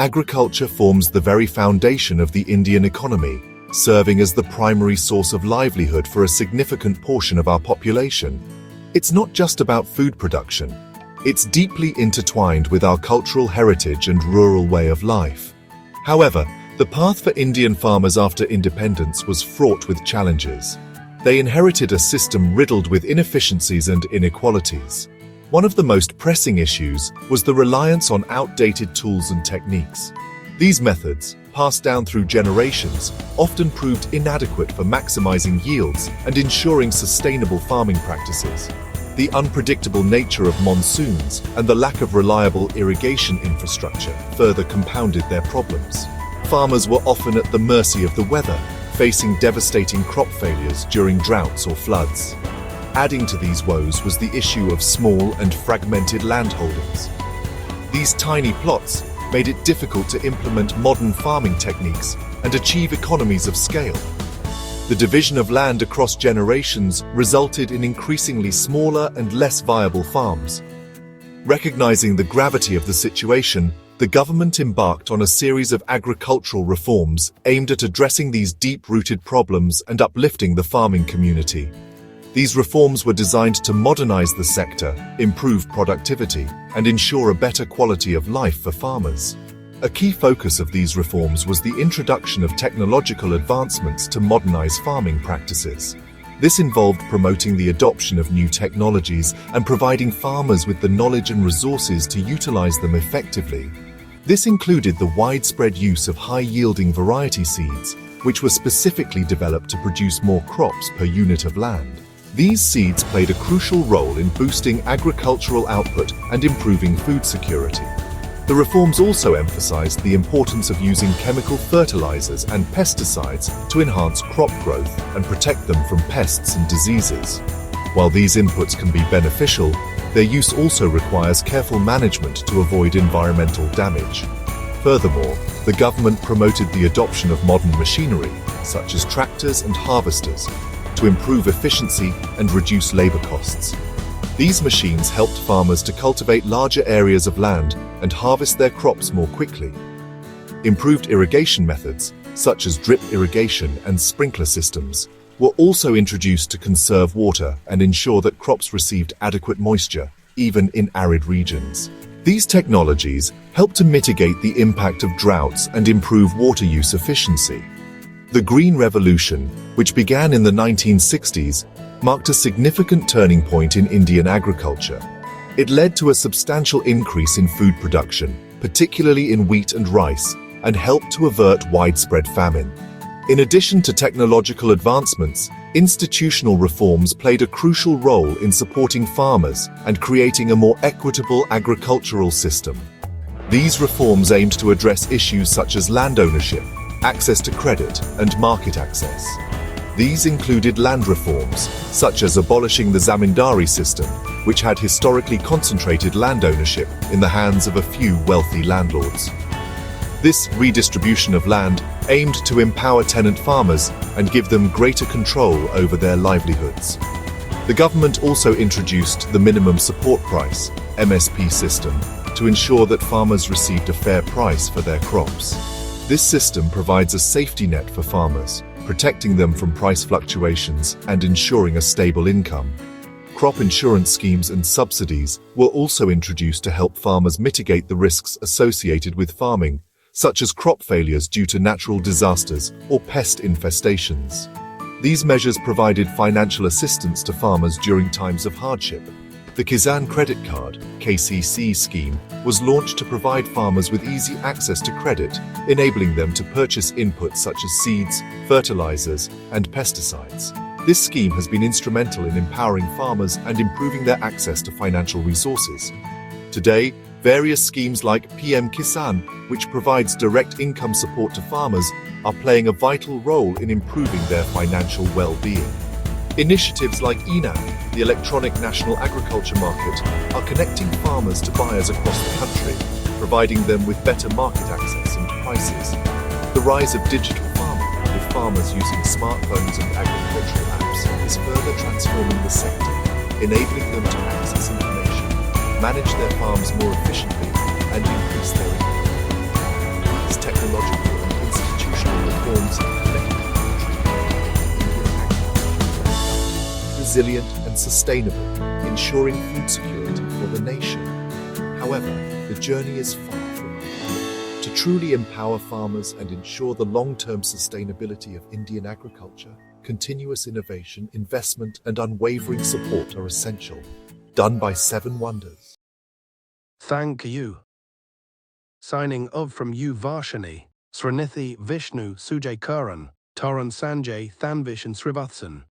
Agriculture forms the very foundation of the Indian economy, serving as the primary source of livelihood for a significant portion of our population. It's not just about food production. It's deeply intertwined with our cultural heritage and rural way of life. However, the path for Indian farmers after independence was fraught with challenges. They inherited a system riddled with inefficiencies and inequalities. One of the most pressing issues was the reliance on outdated tools and techniques. These methods, passed down through generations, often proved inadequate for maximizing yields and ensuring sustainable farming practices. The unpredictable nature of monsoons and the lack of reliable irrigation infrastructure further compounded their problems. Farmers were often at the mercy of the weather, facing devastating crop failures during droughts or floods. Adding to these woes was the issue of small and fragmented landholdings. These tiny plots made it difficult to implement modern farming techniques and achieve economies of scale. The division of land across generations resulted in increasingly smaller and less viable farms. Recognizing the gravity of the situation, the government embarked on a series of agricultural reforms aimed at addressing these deep-rooted problems and uplifting the farming community. These reforms were designed to modernize the sector, improve productivity, and ensure a better quality of life for farmers. A key focus of these reforms was the introduction of technological advancements to modernize farming practices. This involved promoting the adoption of new technologies and providing farmers with the knowledge and resources to utilize them effectively. This included the widespread use of high-yielding variety seeds, which were specifically developed to produce more crops per unit of land. These seeds played a crucial role in boosting agricultural output and improving food security. The reforms also emphasized the importance of using chemical fertilizers and pesticides to enhance crop growth and protect them from pests and diseases. While these inputs can be beneficial, their use also requires careful management to avoid environmental damage. Furthermore, the government promoted the adoption of modern machinery, such as tractors and harvesters, to improve efficiency and reduce labor costs. These machines helped farmers to cultivate larger areas of land and harvest their crops more quickly. Improved irrigation methods, such as drip irrigation and sprinkler systems, were also introduced to conserve water and ensure that crops received adequate moisture, even in arid regions. These technologies helped to mitigate the impact of droughts and improve water use efficiency. The Green Revolution, which began in the 1960s, marked a significant turning point in Indian agriculture. It led to a substantial increase in food production, particularly in wheat and rice, and helped to avert widespread famine. In addition to technological advancements, institutional reforms played a crucial role in supporting farmers and creating a more equitable agricultural system. These reforms aimed to address issues such as land ownership, access to credit, and market access. These included land reforms, such as abolishing the zamindari system, which had historically concentrated land ownership in the hands of a few wealthy landlords. This redistribution of land aimed to empower tenant farmers and give them greater control over their livelihoods. The government also introduced the minimum support price, MSP system, to ensure that farmers received a fair price for their crops. This system provides a safety net for farmers, protecting them from price fluctuations and ensuring a stable income. Crop insurance schemes and subsidies were also introduced to help farmers mitigate the risks associated with farming, such as crop failures due to natural disasters or pest infestations. These measures provided financial assistance to farmers during times of hardship. The Kisan Credit Card (KCC) scheme was launched to provide farmers with easy access to credit, enabling them to purchase inputs such as seeds, fertilizers, and pesticides. This scheme has been instrumental in empowering farmers and improving their access to financial resources. Today, various schemes like PM Kisan, which provides direct income support to farmers, are playing a vital role in improving their financial well-being. Initiatives like ENAM, the Electronic National Agriculture Market, are connecting farmers to buyers across the country, providing them with better market access and prices. The rise of digital farming, with farmers using smartphones and agricultural apps, is further transforming the sector, enabling them to access information, manage their farms more efficiently, and increase their income. resilient and sustainable, ensuring food security for the nation. However, the journey is far from over. To truly empower farmers and ensure the long-term sustainability of Indian agriculture, continuous innovation, investment, and unwavering support are essential. Done by Seven Wonders. Thank you. Signing off from you Varshini, Srinithi Vishnu Sujay Karan, Taran Sanjay Thanvish and Srivatsan.